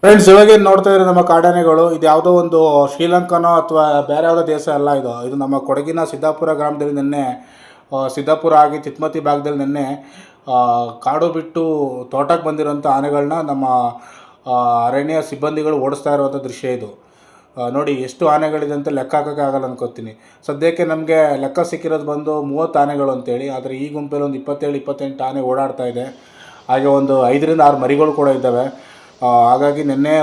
Friends, ಇವಾಗ ನೋಡ್ತಾ ಇದ್ರೆ ನಮ್ಮ ಕಾಡಾನೆಗಳು ಇದು ಯಾವುದೋ ಒಂದು ಶ್ರೀಲಂಕಾನೋ ಅಥವಾ ಬೇರೆ ಯಾವುದೋ ದೇಶ ಅಲ್ಲ. ಇದು ನಮ್ಮ ಕೊಡಗಿನ ಸಿದ್ದಾಪುರ ಗ್ರಾಮದಲ್ಲಿ ನಿನ್ನೆ ಸಿದ್ದಾಪುರ ಆಗಿ ಚಿತ್ಮತಿ ಭಾಗದಲ್ಲಿ ನಿನ್ನೆ ಕಾಡು ಬಿಟ್ಟು ತೋಟಕ್ಕೆ ಬಂದಿರೋಂಥ ಆನೆಗಳನ್ನ ನಮ್ಮ ಅರಣ್ಯ ಸಿಬ್ಬಂದಿಗಳು ಓಡಿಸ್ತಾ ಇರುವಂಥ ದೃಶ್ಯ ಇದು. ನೋಡಿ ಎಷ್ಟು ಆನೆಗಳಿದೆ ಅಂತ ಲೆಕ್ಕ ಹಾಕೋಕ್ಕೆ ಆಗಲ್ಲ ಅನ್ಕೋತೀನಿ. ಸದ್ಯಕ್ಕೆ ನಮಗೆ ಲೆಕ್ಕ ಸಿಕ್ಕಿರೋದು ಬಂದು 30 ಆನೆಗಳು ಅಂತೇಳಿ. ಆದರೆ ಈ ಗುಂಪಲ್ಲಿ ಒಂದು 27-28 ಆನೆ ಓಡಾಡ್ತಾ ಇದೆ. ಹಾಗೆ ಒಂದು 5ರಿಂದ 6 ಮರಿಗಳು ಕೂಡ ಇದ್ದಾವೆ. ಹಾಗಾಗಿ ನಿನ್ನೆ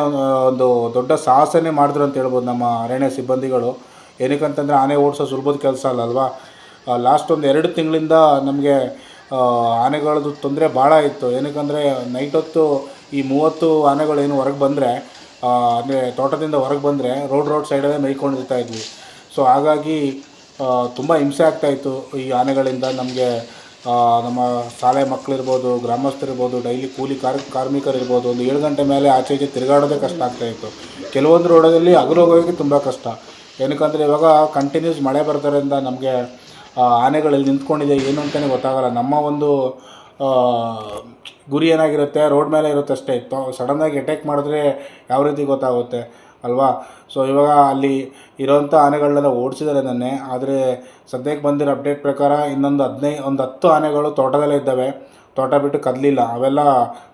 ಒಂದು ದೊಡ್ಡ ಸಾಹಸನೇ ಮಾಡಿದ್ರು ಅಂತ ಹೇಳ್ಬೋದು ನಮ್ಮ ಅರಣ್ಯ ಸಿಬ್ಬಂದಿಗಳು. ಏನಕ್ಕಂತಂದರೆ ಆನೆ ಓಡಿಸೋ ಸುಲಭದ ಕೆಲಸ ಅಲ್ಲಲ್ವಾ. ಲಾಸ್ಟ್ ಒಂದು 2 ತಿಂಗಳಿಂದ ನಮಗೆ ಆನೆಗಳದ್ದು ತೊಂದರೆ ಭಾಳ ಇತ್ತು. ಏನಕ್ಕಂದರೆ ನೈಟ್ ಹೊತ್ತು ಈ 30 ಆನೆಗಳು ಏನು ಹೊರಗೆ ಬಂದರೆ, ಅಂದರೆ ತೋಟದಿಂದ ಹೊರಗೆ ಬಂದರೆ ರೋಡ್ ಸೈಡಲ್ಲೇ ಮೇಯ್ಕೊಂಡಿರ್ತಾ ಇದ್ವಿ. ಸೊ ಹಾಗಾಗಿ ತುಂಬ ಹಿಂಸೆ ಆಗ್ತಾಯಿತ್ತು ಈ ಆನೆಗಳಿಂದ. ನಮಗೆ ನಮ್ಮ ಶಾಲೆ ಮಕ್ಕಳಿರ್ಬೋದು, ಗ್ರಾಮಸ್ಥರಿರ್ಬೋದು, ಡೈಲಿ ಕೂಲಿ ಕಾರ್ಮಿಕರಿರ್ಬೋದು, ಒಂದು 7 ಗಂಟೆ ಮೇಲೆ ಆಚೆ ಈಚೆ ತಿರುಗಾಡೋದೇ ಕಷ್ಟ ಆಗ್ತಾಯಿತ್ತು. ಕೆಲವೊಂದು ರೋಡಲ್ಲಿ ಹಗಲು ಹೋಗೋಕ್ಕೆ ತುಂಬ ಕಷ್ಟ. ಏನಕ್ಕಂದರೆ ಇವಾಗ ಕಂಟಿನ್ಯೂಸ್ ಮಳೆ ಬರೋದರಿಂದ ನಮಗೆ ಆನೆಗಳಲ್ಲಿ ನಿಂತ್ಕೊಂಡಿದೆ ಏನು ಅಂತಲೇ ಗೊತ್ತಾಗಲ್ಲ. ನಮ್ಮ ಒಂದು ಗುರಿ ಏನಾಗಿರುತ್ತೆ, ರೋಡ್ ಮೇಲೆ ಇರುತ್ತೆ ಅಷ್ಟೇ. ಸಡನ್ನಾಗಿ ಅಟ್ಯಾಕ್ ಮಾಡಿದ್ರೆ ಯಾವ ರೀತಿ ಗೊತ್ತಾಗುತ್ತೆ ಅಲ್ವಾ. ಸೊ ಇವಾಗ ಅಲ್ಲಿ ಇರೋವಂಥ ಆನೆಗಳನ್ನೆಲ್ಲ ಓಡಿಸಿದ್ದಾರೆ ನೆನ್ನೆ. ಆದರೆ ಸದ್ಯಕ್ಕೆ ಬಂದಿರೋ ಅಪ್ಡೇಟ್ ಪ್ರಕಾರ ಇನ್ನೊಂದು 10 ಆನೆಗಳು ತೋಟದಲ್ಲೇ ಇದ್ದಾವೆ. ತೋಟ ಬಿಟ್ಟು ಕದಲಿಲ್ಲ. ಅವೆಲ್ಲ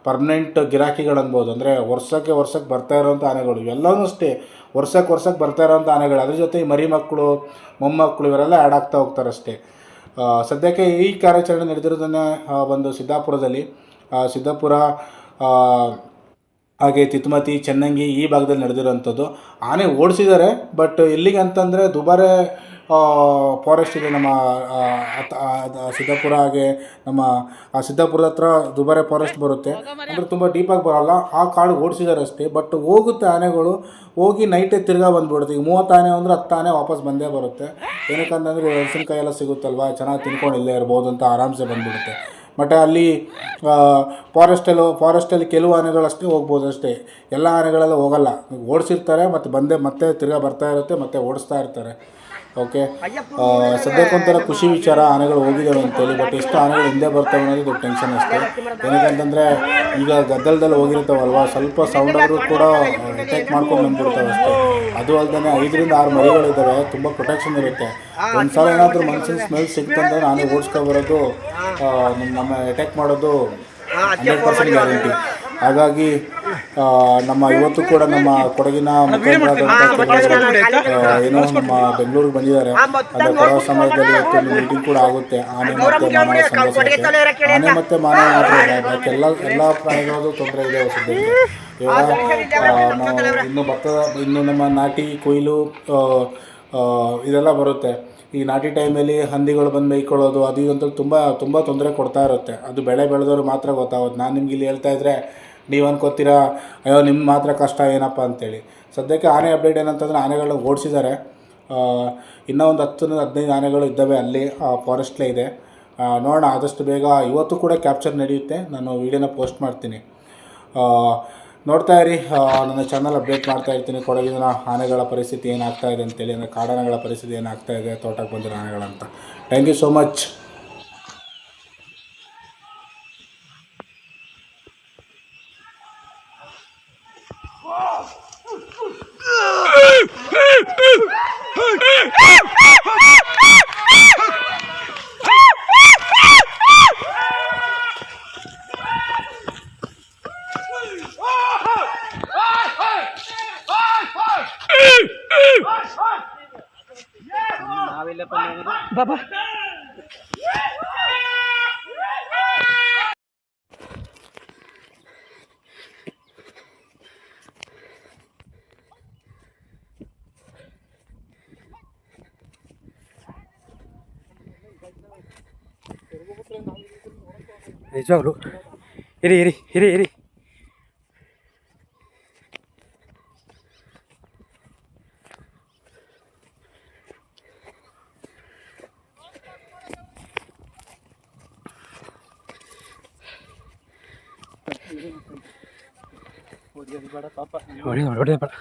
ಪರ್ಮನೆಂಟ್ ಗಿರಾಕಿಗಳು ಅನ್ಬೋದು. ಅಂದರೆ ವರ್ಷಕ್ಕೆ ಬರ್ತಾ ಇರೋವಂಥ ಆನೆಗಳು ಇವೆಲ್ಲವೂ ಅಷ್ಟೇ. ವರ್ಷಕ್ಕೆ ಬರ್ತಾ ಇರೋವಂಥ ಆನೆಗಳು. ಅದ್ರ ಜೊತೆ ಈ ಮರಿ ಮಕ್ಕಳು, ಮೊಮ್ಮಕ್ಕಳು ಇವರೆಲ್ಲ ಆ್ಯಡ್ ಆಗ್ತಾ ಹೋಗ್ತಾರೆ ಅಷ್ಟೇ. ಸದ್ಯಕ್ಕೆ ಈ ಕಾರ್ಯಾಚರಣೆ ನಡೆದಿರೋದನ್ನೇ ಒಂದು ಸಿದ್ದಾಪುರದಲ್ಲಿ, ಸಿದ್ದಾಪುರ ಹಾಗೆ ತಿತ್ಮತಿ, ಚೆನ್ನಂಗಿ ಈ ಭಾಗದಲ್ಲಿ ನಡೆದಿರೋವಂಥದ್ದು. ಆನೆ ಓಡಿಸಿದ್ದಾರೆ, ಬಟ್ ಎಲ್ಲಿಗೆ ಅಂತಂದರೆ ದುಬಾರೆ ಫಾರೆಸ್ಟ್ ಇದೆ ನಮ್ಮ ಸಿದ್ದಾಪುರ. ಹಾಗೆ ನಮ್ಮ ಸಿದ್ದಾಪುರದ ಹತ್ರ ದುಬಾರೆ ಫಾರೆಸ್ಟ್ ಬರುತ್ತೆ. ಅಂದರೆ ತುಂಬ ಡೀಪಾಗಿ ಬರೋಲ್ಲ, ಆ ಕಾಡು ಓಡಿಸಿದ್ದಾರೆ ಅಷ್ಟೇ. ಬಟ್ ಹೋಗುತ್ತೆ ಆನೆಗಳು, ಹೋಗಿ ನೈಟೇ ತಿರ್ಗಾ ಬಂದುಬಿಡುತ್ತೆ. ಈಗ 30 ಆನೆ ಅಂದರೆ 10 ಆನೆ ವಾಪಸ್ ಬಂದೇ ಬರುತ್ತೆ. ಏನಕ್ಕಂತಂದರೆ ಮೆಣಸಿನ್ಕಾಯಿ ಎಲ್ಲ ಸಿಗುತ್ತಲ್ವ, ಚೆನ್ನಾಗಿ ತಿನ್ಕೊಂಡು ಇಲ್ಲೇ ಇರ್ಬೋದು ಅಂತ ಆರಾಮ್ಸೆ ಬಂದುಬಿಡುತ್ತೆ. ಬಟ್ ಅಲ್ಲಿ ಫಾರೆಸ್ಟಲ್ಲಿ ಕೆಲವು ಆನೆಗಳಷ್ಟೇ ಹೋಗ್ಬೋದು ಅಷ್ಟೇ. ಎಲ್ಲ ಆನೆಗಳೆಲ್ಲ ಹೋಗಲ್ಲ. ಓಡಿಸಿರ್ತಾರೆ ಮತ್ತು ಮತ್ತೆ ತಿರ್ಗಾ ಬರ್ತಾ ಇರುತ್ತೆ, ಮತ್ತೆ ಓಡಿಸ್ತಾ ಇರ್ತಾರೆ. ಓಕೆ, ಸದ್ಯಕ್ಕೊಂಥರ ಖುಷಿ ವಿಚಾರ ಆನೆಗಳು ಹೋಗಿದ್ದಾವೆ ಅಂತೇಳಿ. ಬಟ್ ಎಷ್ಟು ಆನೆಗಳು ಹಿಂದೆ ಬರ್ತವೆ ಅನ್ನೋದು ದೊಡ್ಡ ಟೆನ್ಷನ್ ಅಷ್ಟೇ. ಏನಕ್ಕಂತಂದರೆ ಈಗ ಗದ್ದಲದಲ್ಲಿ ಹೋಗಿರ್ತಾವಲ್ವ, ಸ್ವಲ್ಪ ಸೌಂಡ್ ಆದರೂ ಕೂಡ ಅಟ್ಯಾಕ್ ಮಾಡ್ಕೊಂಡು ಬಂದುಬಿಡ್ತಾವೆ ಅಷ್ಟೇ. ಅದು ಅಲ್ಲದೆ 5ರಿಂದ 6 ಮರಿಗಳಿದ್ದಾವೆ. ತುಂಬ ಪ್ರೊಟೆಕ್ಷನ್ ಇರುತ್ತೆ. ಒಂದು ಸಲ ಏನಾದರೂ ಮನುಷ್ಯನ ಸ್ಮೆಲ್ ಸಿಕ್ತಂದ್ರೆ ಆನೆ ಓಡಿಸ್ಕೊಬರೋದು, ನಮ್ಮ ಅಟ್ಯಾಕ್ ಮಾಡೋದು 100% ಗ್ಯಾರಂಟಿ. ಹಾಗಾಗಿ ನಮ್ಮ ಇವತ್ತು ಕೂಡ ನಮ್ಮ ಕೊಡಗಿನ ಏನೋ ನಮ್ಮ ಬೆಂಗಳೂರಿಗೆ ಬಂದಿದ್ದಾರೆ. ಅಂದರೆ ಕೊಡೋ ಸಮಯದಲ್ಲಿ ಇವತ್ತು ಮೀಟಿಂಗ್ ಕೂಡ ಆಗುತ್ತೆ. ಆನೆ ಮತ್ತು ಮಾನವ ಸಂಘರ್ಷಕ್ಕೆ. ಆನೆ ಮತ್ತು ಮಾನವ ಮಾತ್ರ ಬಾಕಿ ಎಲ್ಲ ಪ್ರಾಣಿಗಳದ್ದು ತೊಂದರೆ ಇದೆ ಸದ್ಯಕ್ಕೆ. ಇವಾಗ ಇನ್ನು ನಮ್ಮ ನಾಟಿ ಕೊಯ್ಲು ಇದೆಲ್ಲ ಬರುತ್ತೆ. ಈ ನಾಟಿ ಟೈಮಲ್ಲಿ ಹಂದಿಗಳು ಬಂದು ಮೇಯ್ಕೊಳ್ಳೋದು ಅದು ಇದಂತ ತುಂಬ ತೊಂದರೆ ಕೊಡ್ತಾ ಇರುತ್ತೆ. ಅದು ಬೆಳೆ ಬೆಳೆದವರು ಮಾತ್ರ ಗೊತ್ತಾಗೋದು. ನಾನು ನಿಮ್ಗೆ ಇಲ್ಲಿ ಹೇಳ್ತಾ ಇದ್ದರೆ ನೀವು ಅನ್ಕೋತೀರಾ, ಅಯ್ಯೋ ನಿಮ್ಮ ಮಾತ್ರ ಕಷ್ಟ ಏನಪ್ಪ ಅಂತೇಳಿ. ಸದ್ಯಕ್ಕೆ ಆನೆ ಅಪ್ಡೇಟ್ ಏನಂತಂದರೆ ಆನೆಗಳನ್ನ ಓಡಿಸಿದ್ದಾರೆ. ಇನ್ನೂ ಒಂದು 10-15 ಆನೆಗಳು ಇದ್ದಾವೆ ಅಲ್ಲಿ, ಫಾರೆಸ್ಟ್ಲೇ ಇದೆ. ನೋಡೋಣ, ಆದಷ್ಟು ಬೇಗ ಇವತ್ತು ಕೂಡ ಕ್ಯಾಪ್ಚರ್ ನಡೆಯುತ್ತೆ. ನಾನು ವೀಡಿಯೋನ ಪೋಸ್ಟ್ ಮಾಡ್ತೀನಿ, ನೋಡ್ತಾ ಇರಿ. ನನ್ನ ಚಾನಲ್ ಅಪ್ಡೇಟ್ ಮಾಡ್ತಾ ಇರ್ತೀನಿ. ಕೊಡಗಿನ ಆನೆಗಳ ಪರಿಸ್ಥಿತಿ ಏನಾಗ್ತಾ ಇದೆ ಅಂತೇಳಿ, ಅಂದರೆ ಕಾಡಾನೆಗಳ ಪರಿಸ್ಥಿತಿ ಏನಾಗ್ತಾ ಇದೆ, ತೋಟಕ್ಕೆ ಬಂದಿರೋ ಆನೆಗಳಂತ. Thank you so much. ಬಾಬಾ ನಿಜವಾಗ್ಲು ಇರಿ. ಹೊಡೆದ ಬೇಡ.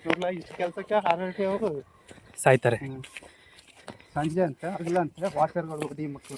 ನೋಡ್ಲ ಇಷ್ಟು ಕೆಲಸಕ್ಕೆ ಹಾರಾಟಿ ಅವರು ಸಾಯ್ತಾರೆ. ಸಂಜೆ ಅಂತ ಹಗಲಂತೆ ವಾಚರ್ಗಳು ಹೊಡಿ ಮಕ್ಕಳು